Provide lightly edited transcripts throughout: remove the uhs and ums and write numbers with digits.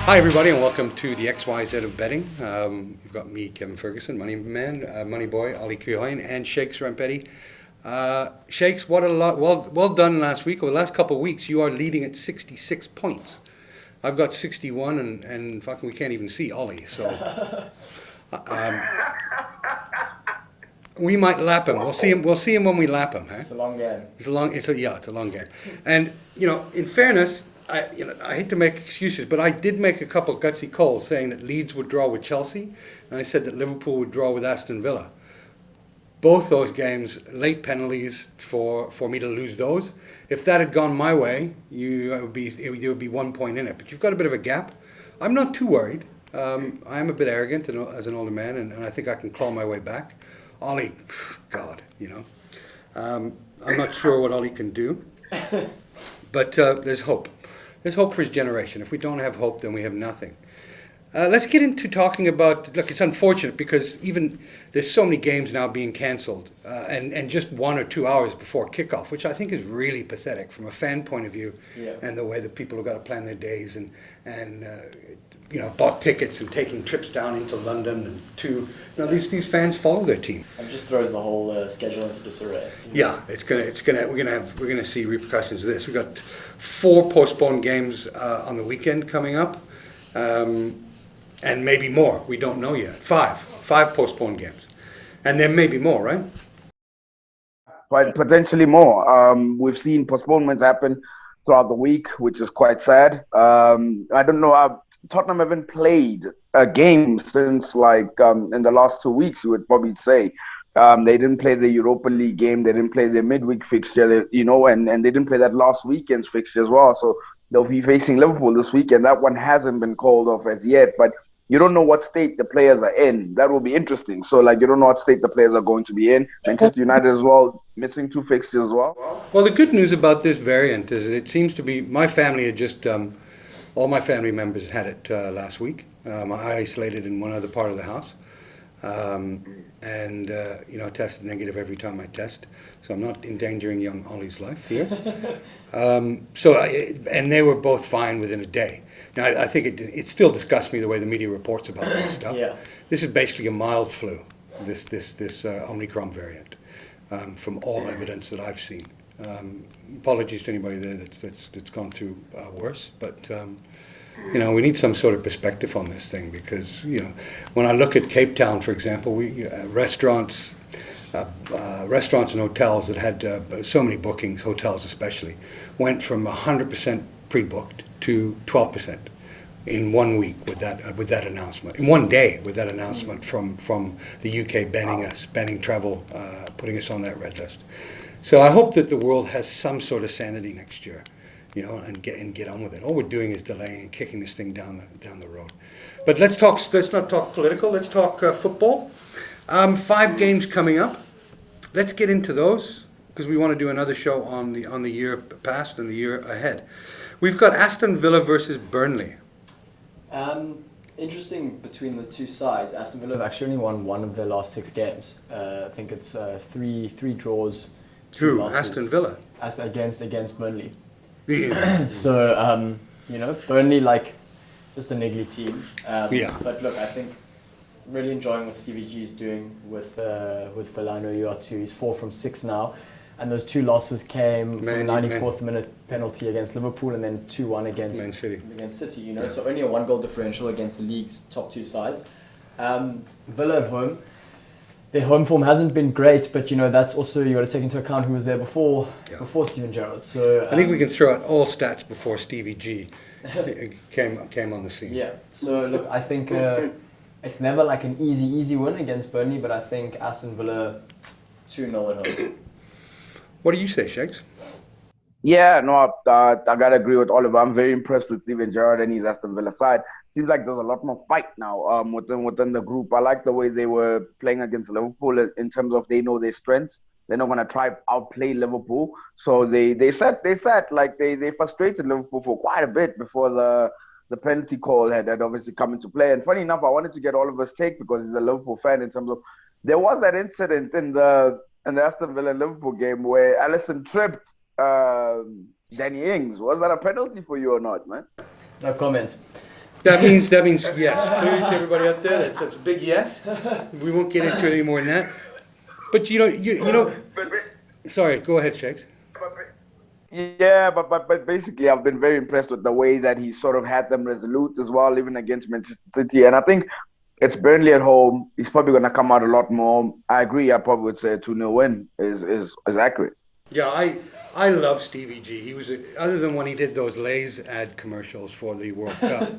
Hi, everybody, and welcome to the XYZ of betting. You've got me, Kevin Ferguson, MoneyMan, Money Boy, Oliver Keohane, and Shakes Rampedi. Shakes, what a lot! Well done last week. Over the last couple of weeks, you are leading at 66 points. I've got 61, and fucking we can't even see Ollie. So we might lap him. We'll see him. We'll see him when we lap him. Huh? It's a long game. It's a long game. And in fairness, I hate to make excuses, but I did make a couple gutsy calls saying that Leeds would draw with Chelsea, and I said that Liverpool would draw with Aston Villa. Both those games, late penalties for me to lose those. If that had gone my way, you would be 1 point in it. But you've got a bit of a gap. I'm not too worried. I am a bit arrogant as an older man, and I think I can claw my way back. Ollie, God, I'm not sure what Ollie can do, but there's hope. There's hope for his generation. If we don't have hope, then we have nothing. Let's get into talking about, look, it's unfortunate because even there's so many games now being cancelled and just 1 or 2 hours before kickoff, which I think is really pathetic from a fan point of view. Yeah. And the way that people have got to plan their days and bought tickets and taking trips down into London and these fans follow their team. And just throws the whole schedule into disarray. Yeah, we're gonna see repercussions of this. We've got 4 postponed games on the weekend coming up, and maybe more. We don't know yet. Five postponed games, and there may be more, right? But potentially more. We've seen postponements happen throughout the week, which is quite sad. I don't know. Tottenham haven't played a game since in the last 2 weeks, you would probably say. They didn't play the Europa League game. They didn't play their midweek fixture, and they didn't play that last weekend's fixture as well. So they'll be facing Liverpool this weekend. That one hasn't been called off as yet, but you don't know what state the players are in. That will be interesting. So, you don't know what state the players are going to be in. Manchester United as well, missing 2 fixtures as well. Well, the good news about this variant is that it seems to be, my family had just, all my family members had it last week. I isolated in one other part of the house. Tested negative every time I test. So I'm not endangering young Ollie's life here. And they were both fine within a day. Now, I think it still disgusts me the way the media reports about this stuff. Yeah. This is basically a mild flu, this Omicron variant, from all evidence that I've seen. Apologies to anybody there that's gone through worse, but we need some sort of perspective on this thing because when I look at Cape Town, for example, restaurants and hotels that had so many bookings, hotels especially, went from 100% pre-booked to 12% in 1 week with that announcement. In 1 day with that announcement from the UK banning travel, putting us on that red list. So I hope that the world has some sort of sanity next year, and get on with it. All we're doing is delaying and kicking this thing down the road. But let's not talk political. Let's talk football. 5 games coming up. Let's get into those because we want to do another show on the year past and the year ahead. We've got Aston Villa versus Burnley. Interesting between the two sides. Aston Villa have actually only won 1 of their last 6 games. I think it's three draws. True, Aston Villa. Against Burnley. Yeah. So, Burnley, just a niggly team. Yeah. But look, I think really enjoying what Stevie G is doing with Villa. I know you are too. He's 4 from 6 now. And those 2 losses came from a 94th minute penalty against Liverpool and then 2-1 against City. Yeah. So only a 1 goal differential against the league's top 2 sides. Villa at home. Their home form hasn't been great, but that's also you got to take into account who was there before Steven Gerrard. So I think we can throw out all stats before Stevie G came on the scene. Yeah. So look, I think it's never an easy win against Burnley, but I think Aston Villa 2-0 at home. What do you say, Shakes? Yeah, no, I gotta agree with Oliver. I'm very impressed with Steven Gerrard and his Aston Villa side. Seems like there's a lot more fight now within the group. I like the way they were playing against Liverpool in terms of they know their strengths. They're not gonna try outplay Liverpool. So they frustrated Liverpool for quite a bit before the penalty call had obviously come into play. And funny enough, I wanted to get Oliver's take because he's a Liverpool fan in terms of there was that incident in the Aston Villa Liverpool game where Alisson tripped Danny Ings. Was that a penalty for you or not, man? No comment. That means yes. Clearly to everybody out there, that's a big yes. We won't get into it any more than that. But you know. Sorry, go ahead, Shakes. Yeah, but basically, I've been very impressed with the way that he sort of had them resolute as well, even against Manchester City. And I think it's Burnley at home. He's probably going to come out a lot more. I agree. I probably would say a 2-0 win is accurate. Yeah, I love Stevie G. He was other than when he did those Lay's ad commercials for the World Cup.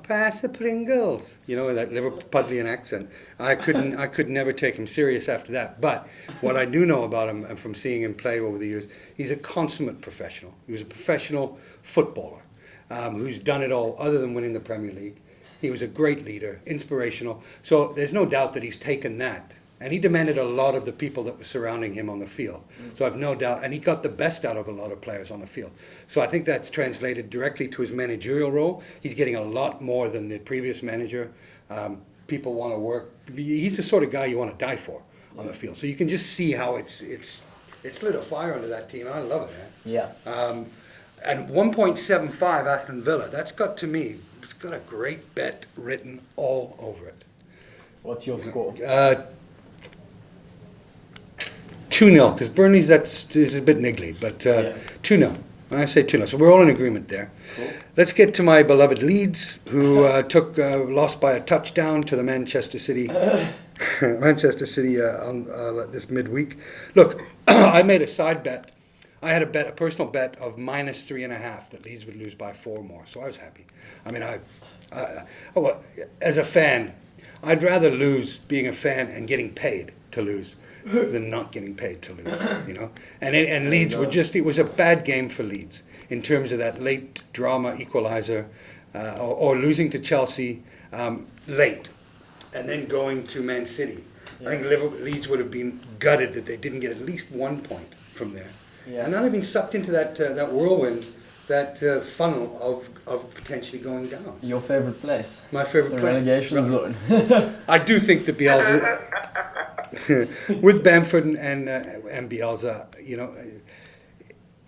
Pass the Pringles. That Liverpudlian accent. I could never take him serious after that. But what I do know about him, and from seeing him play over the years, he's a consummate professional. He was a professional footballer who's done it all other than winning the Premier League. He was a great leader, inspirational. So there's no doubt that he's taken that. And he demanded a lot of the people that were surrounding him on the field. So I've no doubt, and he got the best out of a lot of players on the field. So I think that's translated directly to his managerial role. He's getting a lot more than the previous manager. People want to work. He's the sort of guy you want to die for on the field. So you can just see how it's lit a fire under that team. I love it, man. Yeah. And 1.75 Aston Villa, that's got to me, it's got a great bet written all over it. What's your score? 2-0, because Burnley's is a bit niggly, but 2-0. I say 2-0. So we're all in agreement there. Cool. Let's get to my beloved Leeds, who lost by a touchdown to the Manchester City on this midweek. Look, I made a side bet. I had a personal bet of -3.5 that Leeds would lose by 4 more. So I was happy. I mean, as a fan, I'd rather lose being a fan and getting paid to lose than not getting paid to lose, And Leeds it was a bad game for Leeds in terms of that late drama equaliser or losing to Chelsea late and then going to Man City. Yeah. I think Leeds would have been gutted that they didn't get at least 1 point from there. Yeah. And now they've been sucked into that whirlwind, that funnel of potentially going down. Your favourite place? My favourite place. The relegation zone. I do think that Bielsa, with Bamford and Bielsa,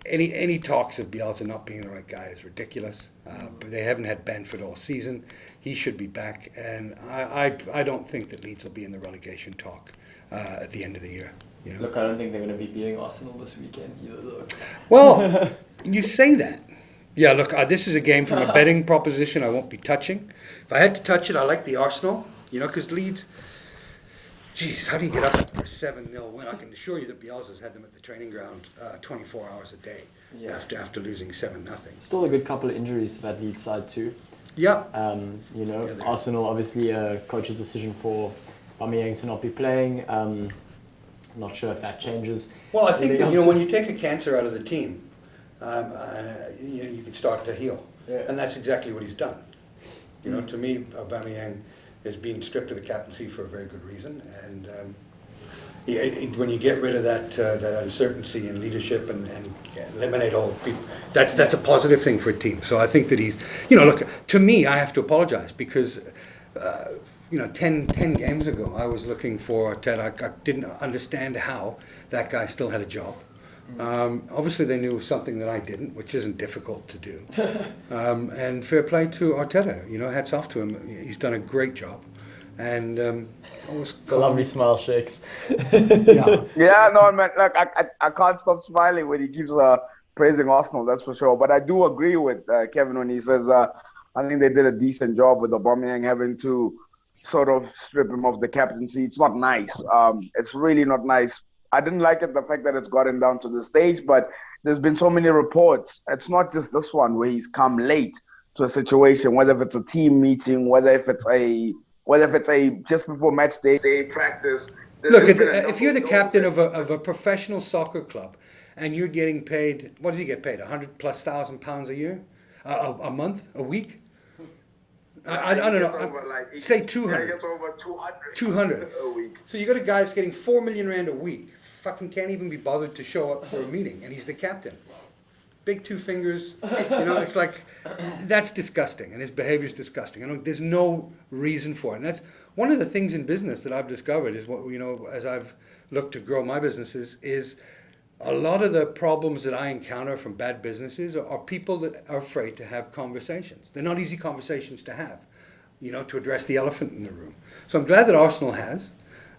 any talks of Bielsa not being the right guy is ridiculous. But they haven't had Bamford all season. He should be back, and I don't think that Leeds will be in the relegation talk at the end of the year. Look, I don't think they're going to be beating Arsenal this weekend either, though. Well, you say that. Yeah, look, this is a game from a betting proposition I won't be touching. If I had to touch it, I like the Arsenal, because Leeds, geez, how do you get up for a 7-0 win? I can assure you that Bielsa's had them at the training ground 24 hours a day after losing 7-0. Still a good couple of injuries to that Leeds side too. Yeah. Arsenal, obviously a coach's decision for Aubameyang to not be playing. Not sure if that changes. Well, I think that, when you take a cancer out of the team, you can start to heal. Yeah. And that's exactly what he's done. To me, Aubameyang is being stripped of the captaincy for a very good reason. And when you get rid of that uncertainty in leadership and eliminate all people, that's a positive thing for a team. So I think that he's, look, to me, I have to apologize because 10 games ago, I was looking for Arteta. I didn't understand how that guy still had a job. Obviously, they knew something that I didn't, which isn't difficult to do. And fair play to Arteta. Hats off to him. He's done a great job. And it's always a lovely smile, Shakes. Yeah, no, man. Look, I can't stop smiling when he keeps praising Arsenal. That's for sure. But I do agree with Kevin when he says I think they did a decent job with Aubameyang having to sort of strip him of the captaincy. It's not nice. It's really not nice. I didn't like it, the fact that it's gotten down to the stage, but there's been so many reports. It's not just this one where he's come late to a situation, whether if it's a team meeting, whether if it's a just before match day practice. Look, if you're the captain of a professional soccer club and you're getting paid, what does he get paid? £100,000+ a year, a month, a week? I don't know. Say 200. He gets over 200 a week. So you got a guy that's getting 4 million rand a week. Fucking can't even be bothered to show up for a meeting, and he's the captain. Big two fingers. It's like that's disgusting, and his behavior is disgusting. There's no reason for it. And that's one of the things in business that I've discovered is what as I've looked to grow my businesses is a lot of the problems that I encounter from bad businesses are people that are afraid to have conversations. They're not easy conversations to have, to address the elephant in the room. So I'm glad that Arsenal has,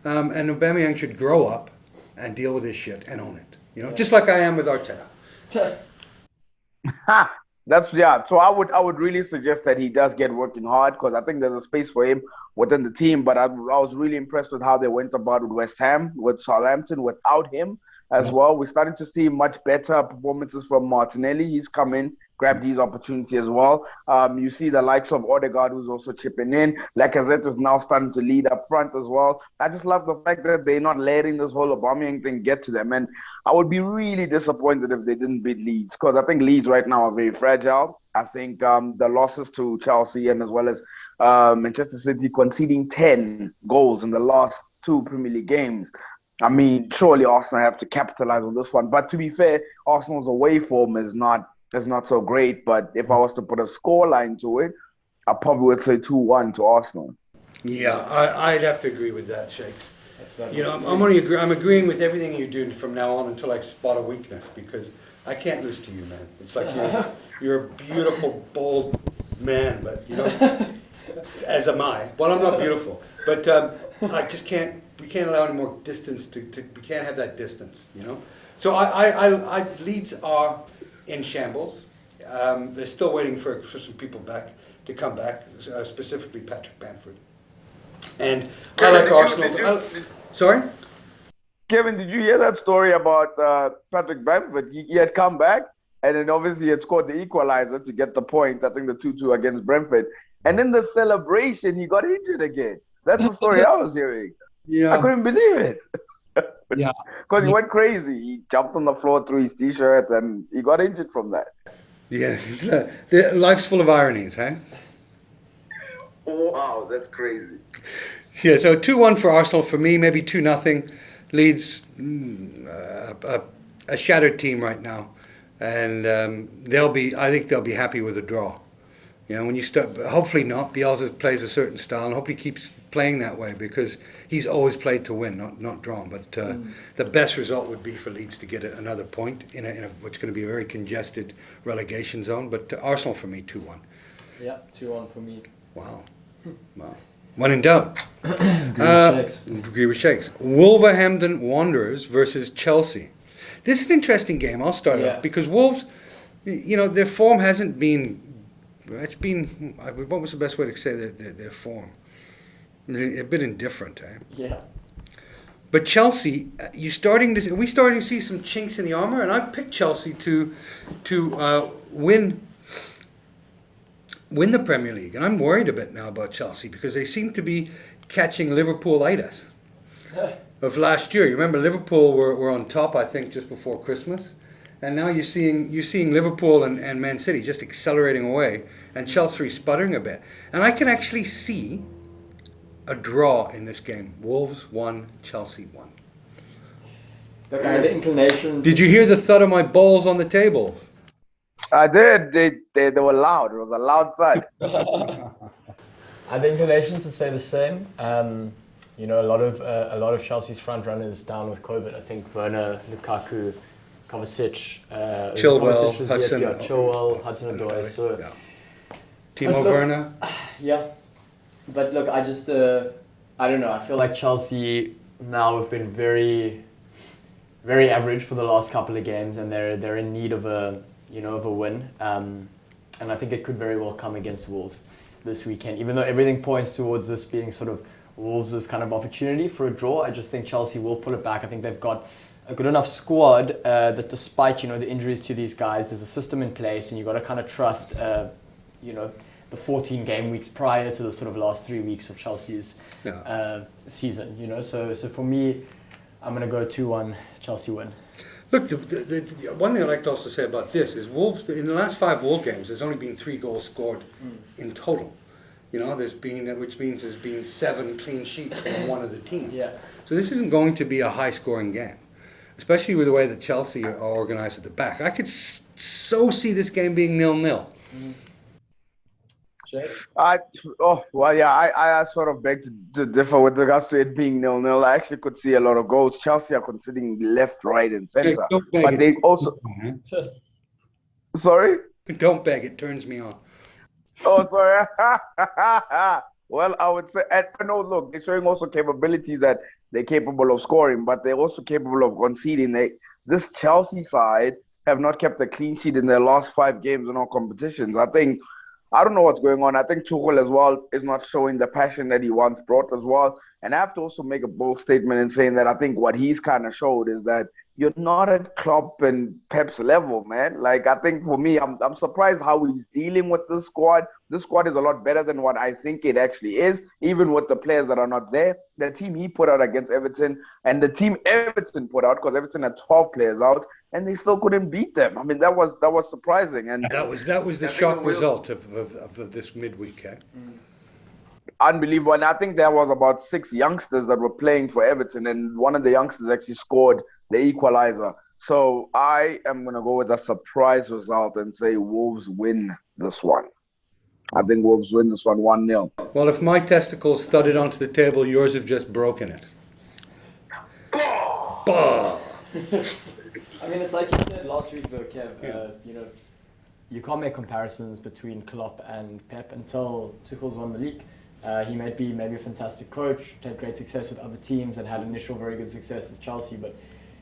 and Aubameyang should grow up and deal with his shit and own it. Just like I am with Arteta. So I would really suggest that he does get working hard, because I think there's a space for him within the team. But I was really impressed with how they went about with West Ham, with Southampton, without him as well. We're starting to see much better performances from Martinelli. He's come in, grabbed his opportunity as well. You see the likes of Odegaard, who's also chipping in. Lacazette is now starting to lead up front as well. I just love the fact that they're not letting this whole Aubameyang thing get to them. And I would be really disappointed if they didn't beat Leeds, because I think Leeds right now are very fragile. I think the losses to Chelsea and as well as Manchester City conceding 10 goals in the last 2 Premier League games. I mean, surely Arsenal have to capitalize on this one. But to be fair, Arsenal's away form is not so great. But if I was to put a scoreline to it, I probably would say 2-1 to Arsenal. Yeah, I'd have to agree with that, Sheikh. I'm agreeing with everything you do from now on until I spot a weakness, because I can't lose to you, man. It's like you're a beautiful, bold man, but as am I. Well, I'm not beautiful, but I just can't. We can't allow any more distance we can't have that distance, So I Leeds are in shambles. They're still waiting for some people to come back, specifically Patrick Bamford. And I like Arsenal. Sorry? Kevin, did you hear that story about Patrick Bamford? He had come back, and then obviously he had scored the equalizer to get the point, I think the 2-2 against Brentford. And in the celebration, he got injured again. That's the story I was hearing. Yeah. I couldn't believe it. Yeah. Because he went crazy. He jumped on the floor, threw his T-shirt, and he got injured from that. Yeah. Life's full of ironies, huh? Wow, that's crazy. Yeah, so 2-1 for Arsenal. For me, maybe 2-0. Leeds, a shattered team right now. And I think they'll be happy with a draw. When you start, hopefully not. Bielsa plays a certain style, and hope he keeps playing that way, because he's always played to win, not drawn. But the best result would be for Leeds to get another point in what's going to be a very congested relegation zone. But Arsenal for me, 2-1. Yeah, 2-1 for me. Wow. When in doubt. Agree with Shakes. Wolverhampton Wanderers versus Chelsea. This is an interesting game. I'll start off, because Wolves, their form hasn't been. It's been. What was the best way to say their form? A bit indifferent, eh? Yeah. But Chelsea, are we starting to see some chinks in the armor? And I've picked Chelsea to win the Premier League, and I'm worried a bit now about Chelsea, because they seem to be catching Liverpoolitis of last year. You remember Liverpool were on top, I think, just before Christmas. And now you're seeing Liverpool and Man City just accelerating away, and Chelsea sputtering a bit. And I can actually see a draw in this game. Wolves 1, Chelsea 1. Look, I had the inclination. Did you hear the thud of my balls on the table? I did. They were loud. It was a loud thud. I had the inclination to say the same. A lot of Chelsea's front runners down with COVID. I think Werner, Lukaku, Kovacic, Chilwell, Hudson-Odoi. So, Timo Werner. Yeah, but look, I just I don't know. I feel like Chelsea now have been very, very average for the last couple of games, and they're in need of a win. And I think it could very well come against Wolves this weekend. Even though everything points towards this being sort of Wolves' kind of opportunity for a draw, I just think Chelsea will pull it back. I think they've got a good enough squad that despite the injuries to these guys, there's a system in place, and you've got to kind of trust the 14 game weeks prior to the sort of last 3 weeks of Chelsea's season. So for me, I'm going to go 2-1 Chelsea win. Look, the one thing I'd like to also say about this is Wolves, in the last 5 Wolves games, there's only been 3 goals scored in total. Which means there's been 7 clean sheets from one of the teams. Yeah. So this isn't going to be a high-scoring game, especially with the way that Chelsea are organized at the back. I could so see this game being 0-0. I sort of beg to differ with regards to it being 0-0. I actually could see a lot of goals. Chelsea are conceding left, right, and center, Don't beg but it. they also. Sorry. Don't beg. It turns me on. Oh, sorry. Well, I would say, and no, look, they're showing also capabilities that they're capable of scoring, but they're also capable of conceding. This Chelsea side have not kept a clean sheet in their last 5 games in all competitions. I don't know what's going on. I think Tuchel as well is not showing the passion that he once brought as well. And I have to also make a bold statement in saying that I think what he's kind of showed is that you're not at Klopp and Pep's level, man. Like, I think for me, I'm surprised how he's dealing with this squad. This squad is a lot better than what I think it actually is, even with the players that are not there. The team he put out against Everton and the team Everton put out, because Everton had 12 players out, and they still couldn't beat them. I mean, that was surprising. And that was the shock result of this midweek. Eh? Unbelievable. And I think there was about 6 youngsters that were playing for Everton, and one of the youngsters actually scored the equalizer. So I am going to go with a surprise result and say Wolves win this one. I think Wolves win this one 1-0. Well, if my testicles thudded onto the table, yours have just broken it. Bah! I mean, it's like you said last week, though, Kev. You can't make comparisons between Klopp and Pep until Tuchel's won the league. He might be maybe a fantastic coach, had great success with other teams, and had initial very good success with Chelsea. But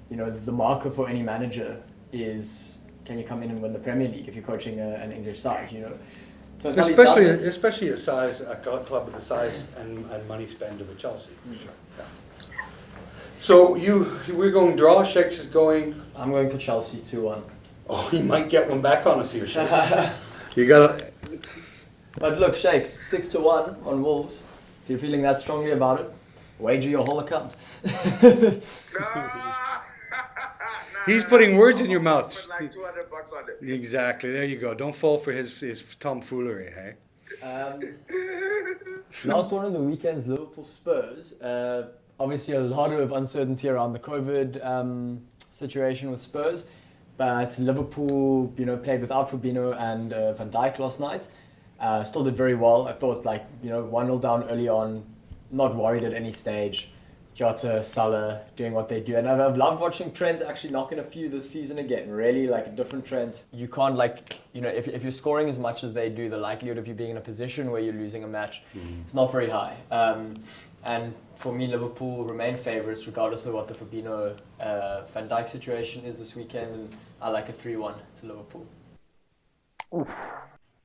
the marker for any manager is, can you come in and win the Premier League if you're coaching an English side? So especially a club with the size and money spend of a Chelsea. Sure. Yeah. So we're going draw. Shakes is going. I'm going for Chelsea 2-1. Oh, he might get one back on us here, Shakes. You gotta. But look, Shakes, 6-1 on Wolves. If you're feeling that strongly about it, wager your whole account. He's putting words in your mouth. Like $200 on it. Exactly. There you go. Don't fall for his tomfoolery, hey? Last one of the weekend's Liverpool Spurs. Obviously, a lot of uncertainty around the COVID situation with Spurs. But Liverpool, played without Fabinho and Van Dijk last night. Still did very well. I thought 1-0 down early on, not worried at any stage. Jota, Salah doing what they do. And I've loved watching Trent actually knocking a few this season again. Really a different Trent. You can't if you're scoring as much as they do, the likelihood of you being in a position where you're losing a match is not very high. And for me, Liverpool remain favourites regardless of what the Fabinho Van Dijk situation is this weekend. And I like a 3-1 to Liverpool. Oof.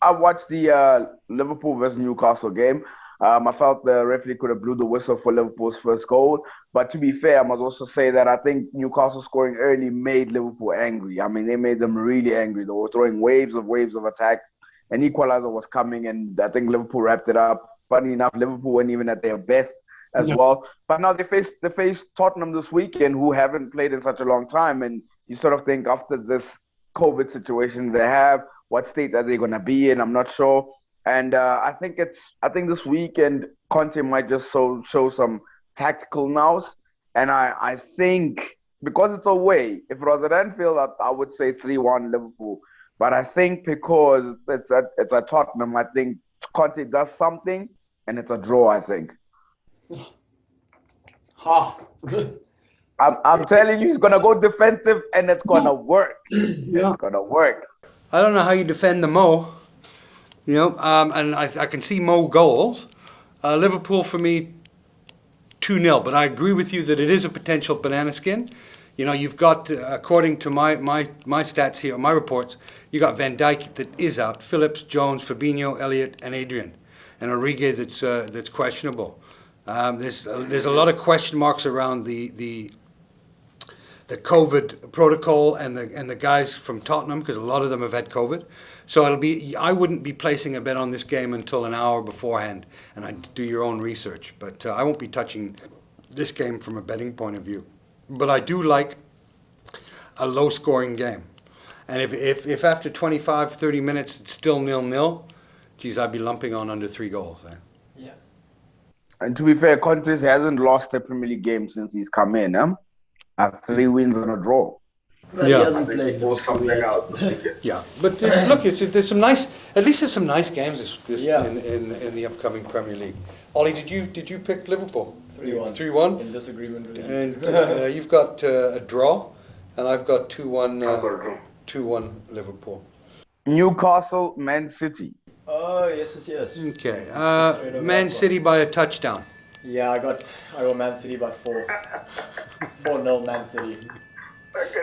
I watched the Liverpool versus Newcastle game. I felt the referee could have blew the whistle for Liverpool's first goal. But to be fair, I must also say that I think Newcastle scoring early made Liverpool angry. I mean, they made them really angry. They were throwing waves of attack. An equalizer was coming, and I think Liverpool wrapped it up. Funny enough, Liverpool weren't even at their best as well. But now they face Tottenham this weekend, who haven't played in such a long time. And you sort of think after this COVID situation they have, what state are they going to be in? I'm not sure. And I think this weekend Conte might just show some tactical nous. And I think because it's away, if it was at Anfield, I would say 3-1 Liverpool. But I think because it's at Tottenham, I think Conte does something, and it's a draw. I think. I'm telling you, he's gonna go defensive, and it's gonna work. Yeah. It's gonna work. I don't know how you defend the Mo, and I can see Mo goals. Liverpool for me, 2-0. But I agree with you that it is a potential banana skin. You've got, according to my stats here, my reports, you got Van Dijk that is out, Phillips, Jones, Fabinho, Elliott, and Adrian, and Origi that's questionable. There's a lot of question marks around the COVID protocol and the guys from Tottenham, because a lot of them have had COVID. So I wouldn't be placing a bet on this game until an hour beforehand, and I'd do your own research. But I won't be touching this game from a betting point of view. But I do like a low-scoring game. And if after 25, 30 minutes it's still 0-0, geez, I'd be lumping on under 3 goals. Yeah. And to be fair, Conte hasn't lost a Premier League game since he's come in. 3 wins and a draw. But Yeah. he hasn't I think played he pulls Liverpool something yet. out this weekend. Yeah, but there's some nice, at least there's some nice games Yeah. in the upcoming Premier League. Ollie, did you pick Liverpool? 3-1. 3-1? In disagreement with you. And you've got a draw, and I've got 2-1. I've got a draw. 2-1 Liverpool. Newcastle, Man City. Oh, yes. Okay. Straight over Man that City by a touchdown. Yeah, I got Man City by 4. 4-0 Man City.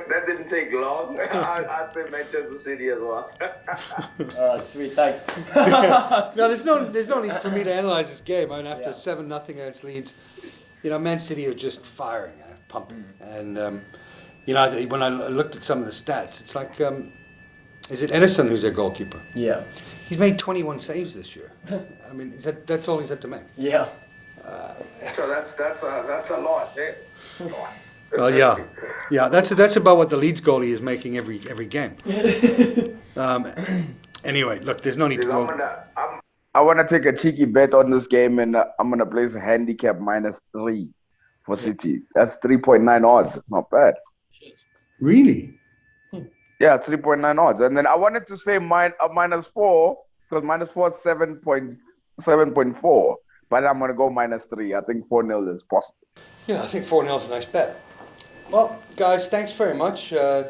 That didn't take long. I'd say Manchester City as well. Alright, sweet, thanks. No, there's no need for me to analyze this game. I mean, after 7-0 against Leeds, Man City are just firing, pumping. And, when I looked at some of the stats, it's like, is it Edison who's their goalkeeper? Yeah. He's made 21 saves this year. I mean, that's all he's had to make. Yeah. So that's a lot. Eh? Well, yeah. That's about what the Leeds goalie is making every game. Anyway, look, there's no need to go. I want to take a cheeky bet on this game, and I'm gonna place a handicap -3 for City. That's 3.9 odds. It's not bad. Really? Yeah, 3.9 odds. And then I wanted to say -4 because -4 is 7.4, but I'm gonna go -3. I think 4-0 is possible. Yeah, I think 4-0 is a nice bet. Well, guys, thanks very much. I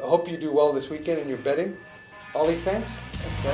hope you do well this weekend in your betting. Ollie, thanks. Let's go.